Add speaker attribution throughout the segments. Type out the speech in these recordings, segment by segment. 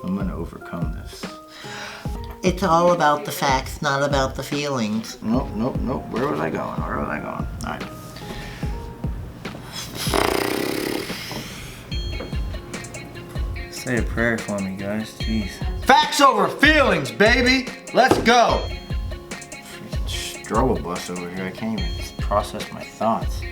Speaker 1: I'm gonna overcome this.
Speaker 2: It's all about the facts, not about the feelings.
Speaker 1: Nope. Where was I going? All right. Say a prayer for me, guys. Jeez. Facts over feelings, baby. Let's go. Struggle bus over here. I can't even process my thoughts.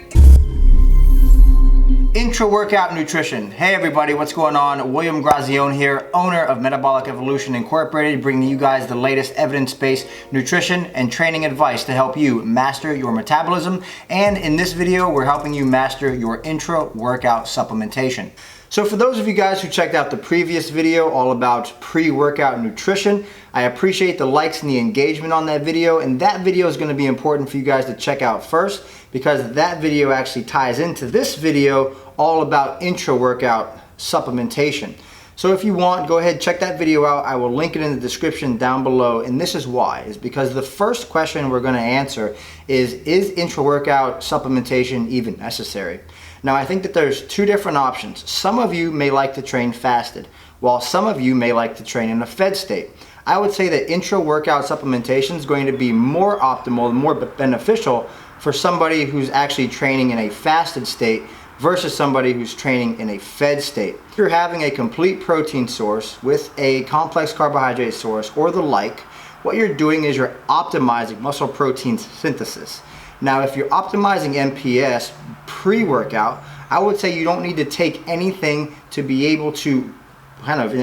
Speaker 1: Intra Workout Nutrition. Hey everybody, what's going on? William Grazione here, owner of Metabolic Evolution Incorporated, bringing you guys the latest evidence-based nutrition and training advice to help you master your metabolism. And in this video, we're helping you master your intra-workout supplementation. So for those of you guys who checked out the previous video all about pre-workout nutrition, I appreciate the likes and the engagement on that video, and that video is going to be important for you guys to check out first because that video actually ties into this video all about intra-workout supplementation. So if you want, go ahead, check that video out. I will link it in the description down below, and this is why. Is because the first question we're going to answer is intra-workout supplementation even necessary? Now, I think that there's two different options. Some of you may like to train fasted, while some of you may like to train in a fed state. I would say that intra-workout supplementation is going to be more optimal and more beneficial for somebody who's actually training in a fasted state versus somebody who's training in a fed state. If you're having a complete protein source with a complex carbohydrate source or the like, what you're doing is you're optimizing muscle protein synthesis. Now, if you're optimizing MPS pre-workout, I would say you don't need to take anything to be able to kind of,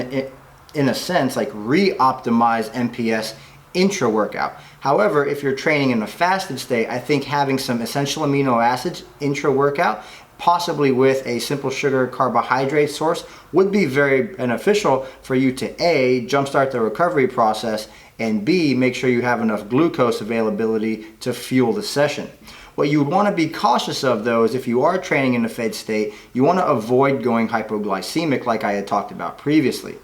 Speaker 1: in a sense, like re-optimize MPS intra-workout. However, if you're training in a fasted state, I think having some essential amino acids intra-workout, possibly with a simple sugar carbohydrate source, would be very beneficial for you to A, jumpstart the recovery process, and B, make sure you have enough glucose availability to fuel the session. What you want to be cautious of though is if you are training in a fed state, you want to avoid going hypoglycemic like I had talked about previously.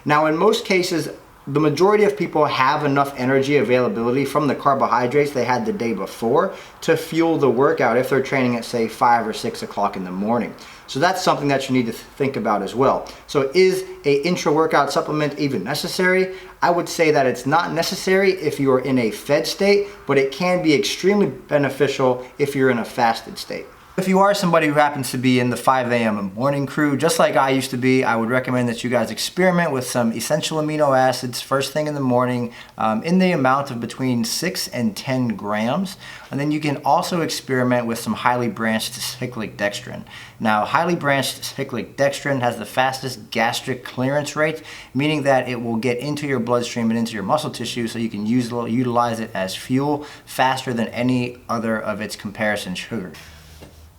Speaker 1: Now in most cases, the majority of people have enough energy availability from the carbohydrates they had the day before to fuel the workout if they're training at say 5 or 6 o'clock in the morning. So that's something that you need to think about as well. So is a intra-workout supplement even necessary? I would say that it's not necessary if you are in a fed state, but it can be extremely beneficial if you're in a fasted state. If you are somebody who happens to be in the 5 a.m. morning crew, just like I used to be, I would recommend that you guys experiment with some essential amino acids first thing in the morning in the amount of between 6 and 10 grams. And then you can also experiment with some highly branched cyclic dextrin. Now, highly branched cyclic dextrin has the fastest gastric clearance rate, meaning that it will get into your bloodstream and into your muscle tissue so you can utilize it as fuel faster than any other of its comparison sugars.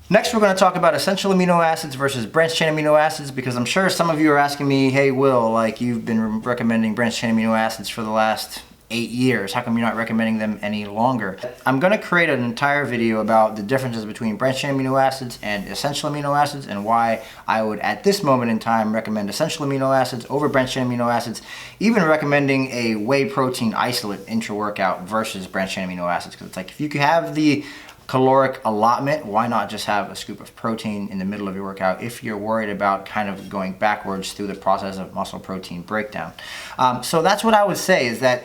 Speaker 1: Next, we're going to talk about essential amino acids versus branched chain amino acids because I'm sure some of you are asking me, hey Will, like you've been recommending branched chain amino acids for the last 8 years. How come you're not recommending them any longer? I'm going to create an entire video about the differences between branched chain amino acids and essential amino acids and why I would at this moment in time recommend essential amino acids over branched chain amino acids, even recommending a whey protein isolate intra-workout versus branched chain amino acids because it's like if you could have the caloric allotment, why not just have a scoop of protein in the middle of your workout if you're worried about kind of going backwards through the process of muscle protein breakdown. So that's what I would say is that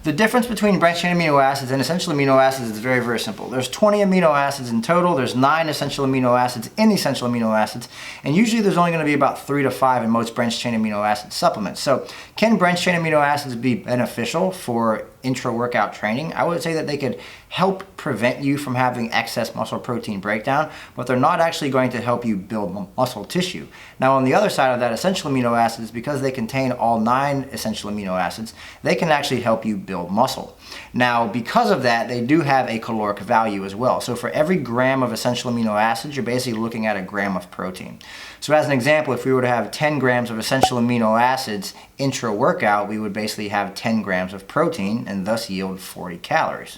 Speaker 1: the difference between branched chain amino acids and essential amino acids is very, very simple. There's 20 amino acids in total. There's 9 essential amino acids in essential amino acids. And usually there's only going to be about 3 to 5 in most branched chain amino acid supplements. So can branched chain amino acids be beneficial for intra-workout training? I would say that they could help prevent you from having excess muscle protein breakdown, but they're not actually going to help you build muscle tissue. Now on the other side of that, essential amino acids, because they contain all 9 essential amino acids, they can actually help you build muscle. Now because of that, they do have a caloric value as well. So for every gram of essential amino acids, you're basically looking at a gram of protein. So as an example, if we were to have 10 grams of essential amino acids intra-workout, we would basically have 10 grams of protein and thus yield 40 calories.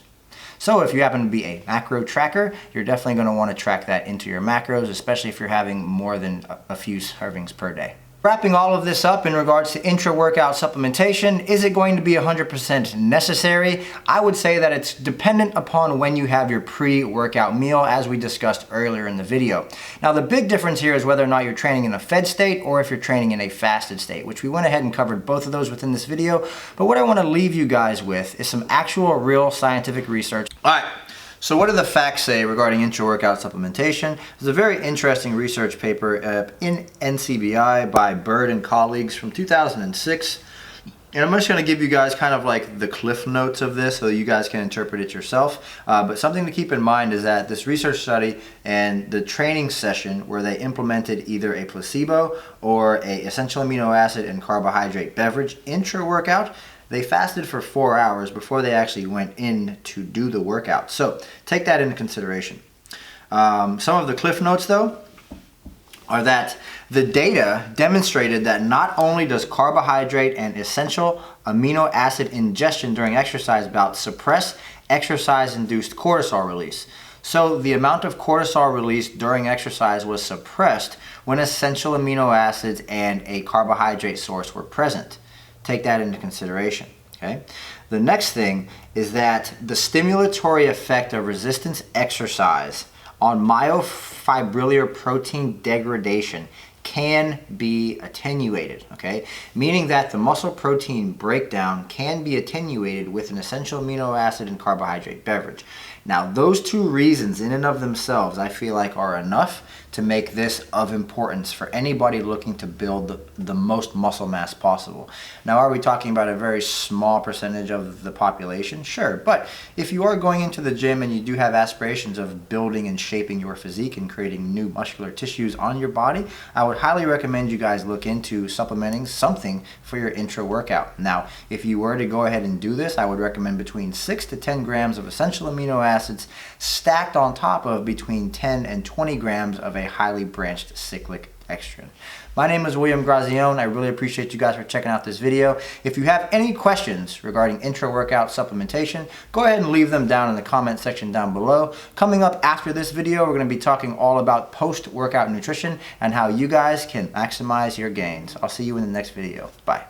Speaker 1: So if you happen to be a macro tracker, you're definitely going to want to track that into your macros, especially if you're having more than a few servings per day. Wrapping all of this up in regards to intra-workout supplementation, is it going to be 100% necessary? I would say that it's dependent upon when you have your pre-workout meal, as we discussed earlier in the video. Now, the big difference here is whether or not you're training in a fed state or if you're training in a fasted state, which we went ahead and covered both of those within this video. But what I want to leave you guys with is some actual real scientific research. All right. So what do the facts say regarding intra-workout supplementation? There's a very interesting research paper in NCBI by Bird and colleagues from 2006. And I'm just going to give you guys kind of like the cliff notes of this so you guys can interpret it yourself. But something to keep in mind is that this research study and the training session where they implemented either a placebo or a essential amino acid and carbohydrate beverage intra-workout, they fasted for 4 hours before they actually went in to do the workout. So take that into consideration. Some of the cliff notes though are that the data demonstrated that not only does carbohydrate and essential amino acid ingestion during exercise bouts suppress exercise-induced cortisol release. So the amount of cortisol released during exercise was suppressed when essential amino acids and a carbohydrate source were present. Take that into consideration, okay? The next thing is that the stimulatory effect of resistance exercise on myofibrillar protein degradation can be attenuated, okay? Meaning that the muscle protein breakdown can be attenuated with an essential amino acid and carbohydrate beverage. Now, those two reasons in and of themselves, I feel like are enough to make this of importance for anybody looking to build the most muscle mass possible. Now, are we talking about a very small percentage of the population? Sure, but if you are going into the gym and you do have aspirations of building and shaping your physique and creating new muscular tissues on your body, I would highly recommend you guys look into supplementing something for your intra-workout. Now, if you were to go ahead and do this, I would recommend between 6 to 10 grams of essential amino acids stacked on top of between 10 and 20 grams of a highly branched cyclic dextrin. My name is William Grazione. I really appreciate you guys for checking out this video. If you have any questions regarding intra-workout supplementation, go ahead and leave them down in the comment section down below. Coming up after this video, we're going to be talking all about post-workout nutrition and how you guys can maximize your gains. I'll see you in the next video. Bye.